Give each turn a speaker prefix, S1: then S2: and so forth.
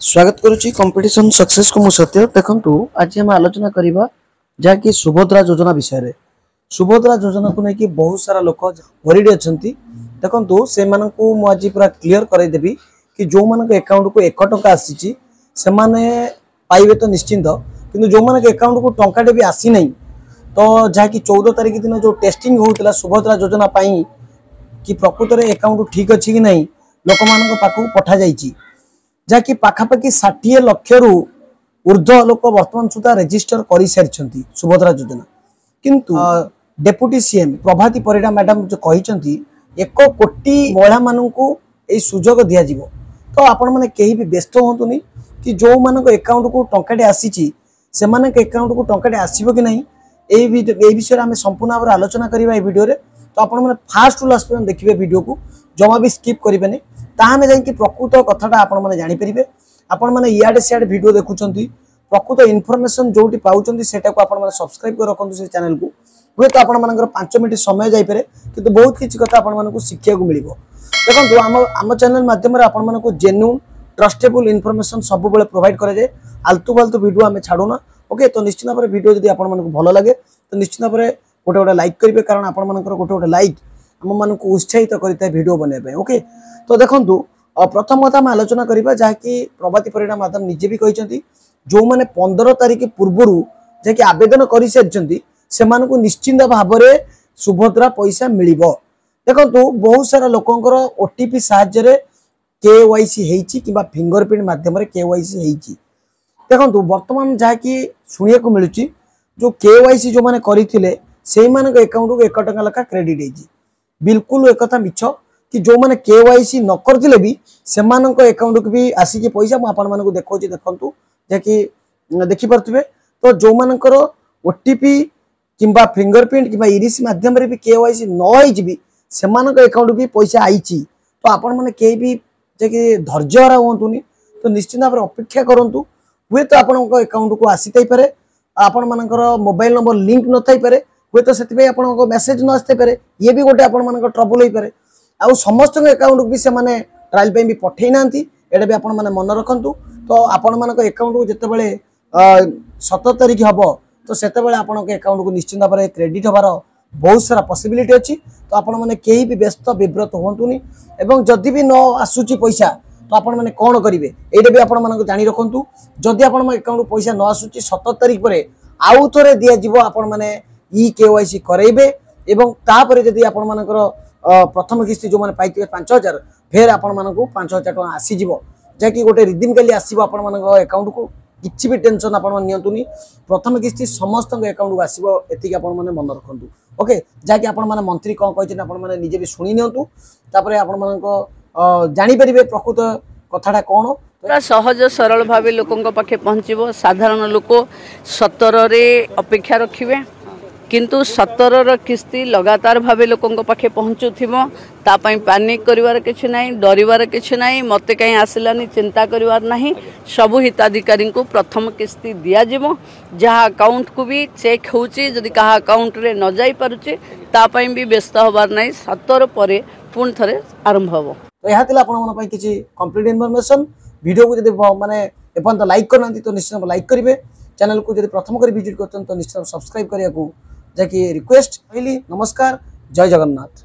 S1: स्वागत करुच्ची competition success को सत्य देखु आज आम आलोचना करवा जहाँकि सुभद्रा योजना विषय में सुभद्रा योजना को लेकिन बहुत सारा लोक वरीड अच्छा देखु से आज पूरा क्लीयर करदेवी कि जो मान अकाउंट को 1 टंका आसी से पाइबे तो निश्चिंत कि जो मान अकाउंट को टंकाटे भी आसी ना तो जहाँकि 14 तारिख दिन जो टेस्टिंग होता सुभद्रा योजना कि प्रकृत में अकाउंट ठीक अच्छी कि नहीं लोक मान पाखक पठा जाइए जहाँकि पाखापाखि 60 लाख रु ऊर्ध लोक बर्तमान सुधा रेजिस्टर कर सारी सुभद्रा योजना किंतु डेप्यूटी सीएम प्रभाती परिडा मैडम जो कहते 1 कोटी महिला मानू सुजोग दिज्व तो आपण मैंने कहीं भी व्यस्त हूँ कि जो मान अकाउंट को टंकाटे आसी से अकाउंट को टंकाटे आसो कि नहीं विषय में संपूर्ण भाव आलोचना करवा वीडियो रे तो आपण मैंने फास्ट टू लास्ट पर्यंत देखिए वीडियो को जमा भी स्किप करेंगे ताहने जाइए प्रकृत कथाटा आपण मैंने जानीपर आपण मैंने इे सियाड़े वीडियो देखुं प्रकृत इनफॉरमेशन जो पाँच से सब्सक्राइब कर रखुद से चैनल को हुए तो आपण 5 मिनट समय जापे कि बहुत किसी कथा आपण शिक्षा मिल देखो आम चैनल मध्यम जेन्युइन ट्रस्टेबल इनफॉरमेशन सब प्रोवाइड कराए आलतू फालतू वीडियो आम छाड़ूना ओके तो निश्चित भाव वीडियो जब आपको भल लगे तो निश्चित भाव गोटे गोटे लाइक करेंगे कारण आप गोटे गोटे लाइक आम मान उत्साहित करता है वीडियो बनवाई ओके तो देखो प्रथम कथा आलोचना करवा जहाँकि प्रभाती परिडा मैडम निजे भी कहते जो मैंने 15 तारिख पूर्वर जहाँकि आवेदन कर सारी से निश्चिंत भाव में सुभद्रा पैसा मिल देखो बहुत सारा लोकंर ओटीपी साहाय्य केवाईसी होती कि फिंगरप्रिंट मध्यम केवाईसी होती देखो बर्तमान जहाँकि शुणा को मिलूँ जो केवाईसी जो मैंने करते से अकाउंट को 1 टंका लेखा क्रेडिट होती बिल्कुल एक कथा मिछ कि जो मैंने केवाईसी न करते भी से अकाउंट को भी आसिक पैसा मुझे देखा देखु जहाँकि देखिपे तो जो मानकर ओटीपी कि फिंगरप्रिंट कि इरिस मध्यम भी केवाईसी नई भी से अकाउंट भी पैसा आई तो आपण मैंने कहीं भी जैसे धैर्यहरा हूँ तो निश्चित भाव अपेक्षा करूँ हुए तो आपण अकाउंट को आसी पारे आपण मानकर मोबाइल नंबर लिंक न थी पारे हुए तो से मेसेज न आसते पारे ये भी गोटे आपण ट्रबल हो पारे आउ समस्त अकाउंट भी से ट्रायल भी पठे ना एटा भी आपण मैंने मन रखु तो आपण मान अकाउंट को जितेबाला 17 तारिख हम तो से अकाउंट को निश्चित भाव में क्रेडिट हबार बहुत सारा पॉसिबिलिटी अच्छी तो आपण मैंने कहीं भी व्यस्त विव्रत हूँ एवं जदि भी न आसूची पैसा तो आपण मैंने कौन करेंगे ये भी आपण जानी रखु जदि आपण अकाउंट पैसा न आसूची 17 तारिख पर आउ थे दिज्व आपण मैंने केवाईसी करेबे एवं तापर जदि आपण मानकर प्रथम किस्ती जो मैंने पाई 5000 फेर आपण मानक 5000 टका आसीज जहाँकि गोटे रिडीम काली आसो आपण अकाउंट को किसी भी टेंशन आपण नियंतुनी प्रथम किस्ती समस्त अकाउंट को आसो एतिक आपण मैंने मन रखु ओके जहाँकि आपण मैंने मंत्री कौन कहते आपण मैंने निजे भी शुणी नियंतु तापर आपण मानक जानीपर प्रकृत कथाटा कौन
S2: पूरा सहज सरल भाव लोकों पाखे पहुँचब साधारण लोक 17 रे अपेक्षा रखिए किंतु 17 किस्ती लगातार भाव लोकों पाखे पहुँचुपाई पानिक करार कि ना डरबार कि ना मत कहीं आसलानी चिंता करार ना सबू हिताधिकारी को प्रथम किस्ती दिज्व जहाँ अकाउंट को भी चेक होदी क्या अकाउंट रे न जाई पारुचे तापाई भी व्यस्त हबार ना 17 पर पुणी थे आरंभ हम
S1: तो यहाँ किसी कंप्लीट इनफॉरमेशन वीडियो को जब माने एपर्यंत लाइक करना तो निश्चित लाइक करेंगे चैनल को जब प्रथम कर विजिट कर तो निश्चित सब्सक्राइब करने को जहाँकि रिक्वेस्ट कहली नमस्कार जय जगन्नाथ।